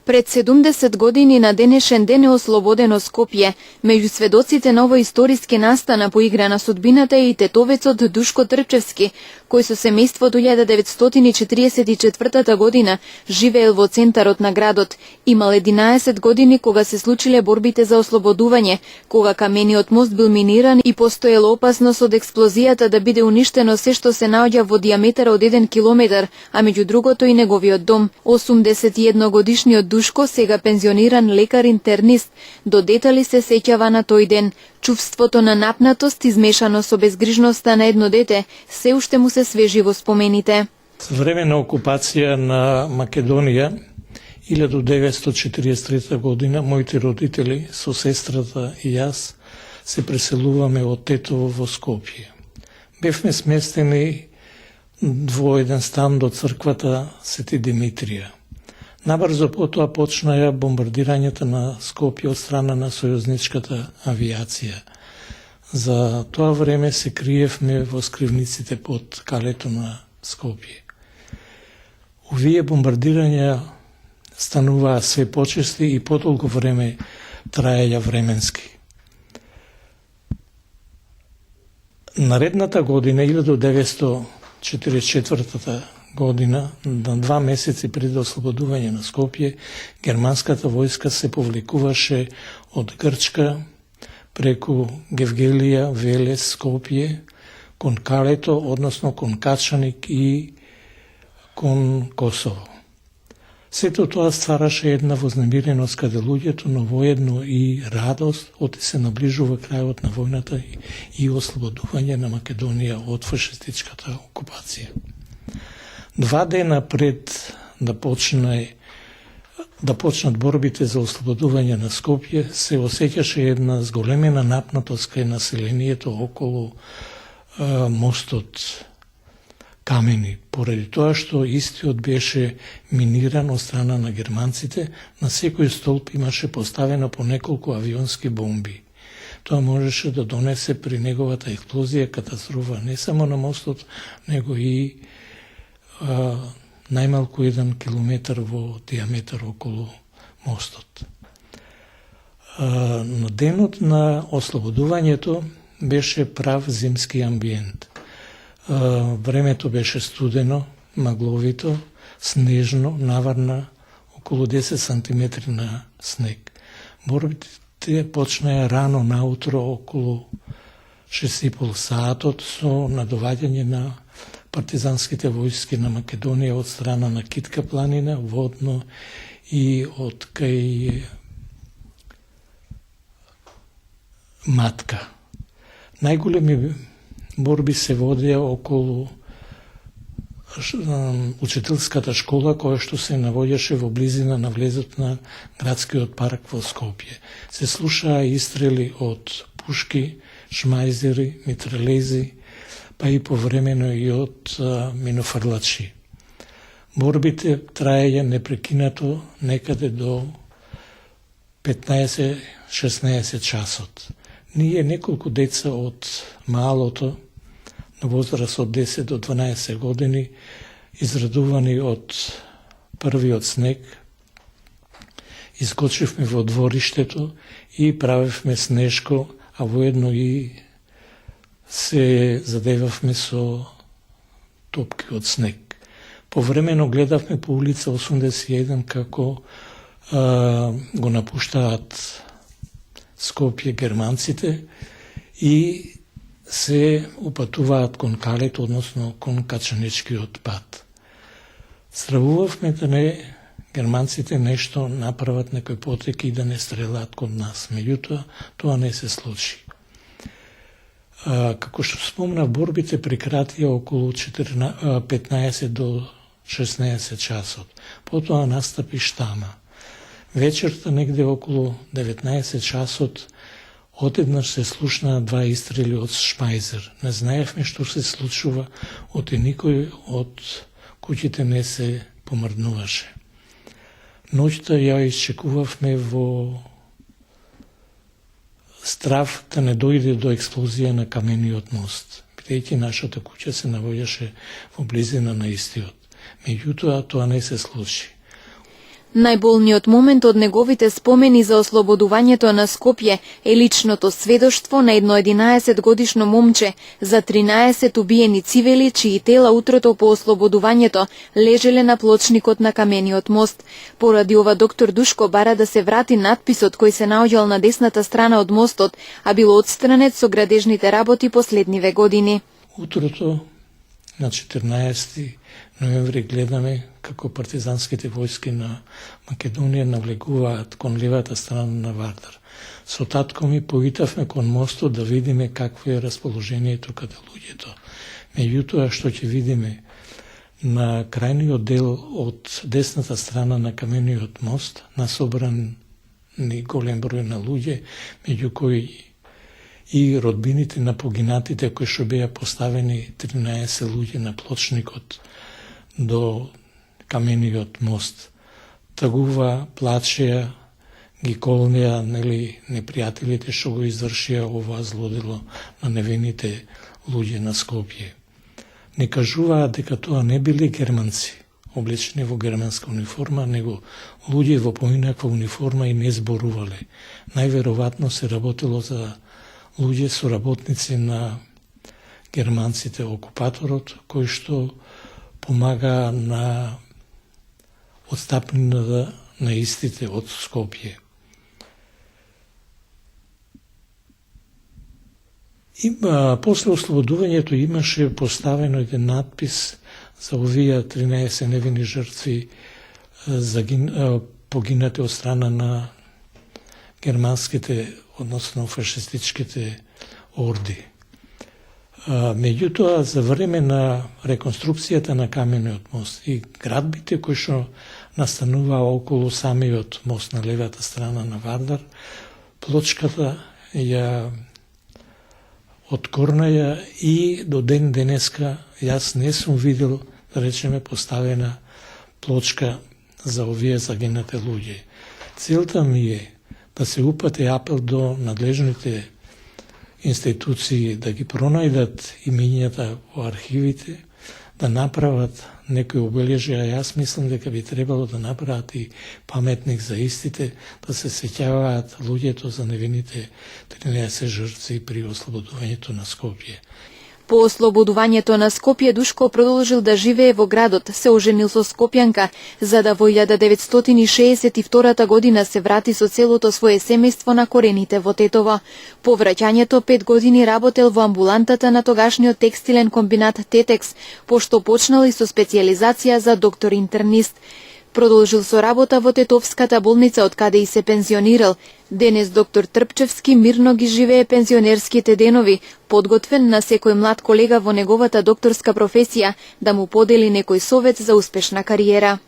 Пред 70 години на денешен ден е ослободено Скопје. Меѓу сведоците на овој историски настана по игра на судбината е и тетовецот Душко Трчевски, кој со семејство до 1944 година живеел во центарот на градот. Имал 11 години кога се случиле борбите за ослободување, кога камениот мост бил миниран и постоела опасност од експлозијата да биде уништено се што се наоѓа во диаметар од 1 километар, а меѓу другото и неговиот дом. 81 годишниот Душко, сега пензиониран лекар-интернист, до детали се сеќава на тој ден. Чувството на напнатост измешано со безгрижноста на едно дете се уште му се свежи во спомените. За време на окупација на Македонија 1943 година моите родители со сестрата и јас се преселуваме од Тетово во Скопје. Бевме сместени во еден стан до црквата Свети Димитрија. Набрзо потоа почнаја бомбардирањата на Скопје од страна на сојузничката авиација. За тоа време се криевме во скривниците под калето на Скопје. Овие бомбардирања стануваа се почести и потолку време траеја временски. Наредната година, 1944 година, на 2 месеци пред ослободување на Скопје, германската војска се повлекуваше од Грчка преку Гевгелија, Велес, Скопје, кон Калето, односно кон Качаник и кон Косово. Сето тоа ствараше една вознемиреност каде луѓето, но воедно и радост од се наближува крајот на војната и ослободување на Македонија од фашистичката окупација. 2 дена пред да почнат борбите за ослободување на Скопје, се осеќаше една зголемена напнатост кај населението околу мостот Камени, поради тоа што истиот беше миниран од страна на германците, на секој столб имаше поставено по неколку авионски бомби. Тоа можеше да донесе при неговата експлозија катастрофа не само на мостот, него и најмалку 1 километар во диаметар околу мостот. На денот на ослободувањето беше прав зимски амбиент. Времето беше студено, магловито, снежно, наварна околу 10 сантиметри на снег. Борбите почнаја рано наутро околу 6,5 саатот со надоваѓање на партизанските војски на Македонија од страна на Китка планина, водно и од кај Матка. Најголеми борби се водеа околу учителската школа, која што се наоѓаше во близина на влезот на градскиот парк во Скопје. Се слушаа истрели од пушки, шмајзери, митралези, па и повремено и од минофрлачи. Борбите траеја непрекинато некаде до 15-16 часот. Ние неколку деца од малото, на возраст од 10 до 12 години, израдувани од првиот снег, искочивме во двориштето и правевме снежко, а воедно и се задевавме со топки од снег. Повремено гледавме по улица 81 како го напуштаат Скопје германците и се упатуваат кон Калет, односно кон Качаничкиот пат. Стравувавме да не германците нешто направат некој потек и да не стрелаат кон нас. Меѓутоа, тоа не се случи. Како што спомнав, борбите прекратија околу 15 до 16 часот. Потоа настапи штама. Вечерта, негде околу 19 часот, одеднаш се слушнаа 2 истрели од шмајзер. Не знаевме што се случува, оти никој од куќите не се помрднуваше. Ноќта ја исчекувавме во страв да не дојде до експлозија на камениот мост, бидејќи нашата куќа се наоѓаше во близина на истиот. Меѓутоа, тоа не се случи. Најболниот момент од неговите спомени за ослободувањето на Скопје е личното сведоштво на едно 11-годишно момче за 13 убиени цивили чии тела утрото по ослободувањето лежеле на плочникот на камениот мост. Поради ова доктор Душко бара да се врати надписот кој се наоѓал на десната страна од мостот, а било отстранет со градежните работи последниве години. Утрото на 14 ноември гледаме како партизанските војски на Македонија навлегуваат кон левата страна на Вардар. Со татко ми поитавме кон мостот да видиме какво е расположението каде луѓето. Меѓутоа што ќе видиме на крајниот дел од десната страна на камениот мост насобран ни голем број на луѓе, меѓу кои и родбините на погинатите кои што беа поставени 13 луѓе на плочникот до камениот мост. Тагува, плачеа, ги колнеа, непријателите што го извршија ова злодело на невините луѓе на Скопје. Не кажуваат дека тоа не биле германци, облечени во германска униформа, него луѓе во поинаква униформа и не зборувале. Најверојатно се работело за луѓе соработници на германците, окупаторот, кои што помага на отстапнината на истите од Скопје. После ослободувањето имаше поставено еден надпис за овие 13 невини жртви погинати од страна на германските, односно фашистичките орди. Меѓутоа, за време на реконструкцијата на камениот мост и градбите кои што настануваа околу самиот мост на левата страна на Вардар, плочката ја откорнаја и до ден денеска јас не сум видел, да речеме, поставена плочка за овие загинати луѓе. Целта ми е да се упати апел до надлежните институции да ги пронајдат имењата во архивите, да направат некои обележја. Јас мислам дека би требало да направат и паметник за истите, да се сеќаваат луѓето за невините 13 жртви при ослободувањето на Скопје. По ослободувањето на Скопје Душко продолжил да живее во градот, се оженил со скопјанка, за да во 1962 година се врати со целото свое семејство на корените во Тетово. По враќањето 5 години работел во амбулантата на тогашниот текстилен комбинат Тетекс, пошто почнал и со специјализација за доктор-интернист. Продолжил со работа во Тетовската болница, од каде и се пензионирал. Денес доктор Трпчевски мирно ги живее пензионерските денови, подготвен на секој млад колега во неговата докторска професија да му подели некој совет за успешна кариера.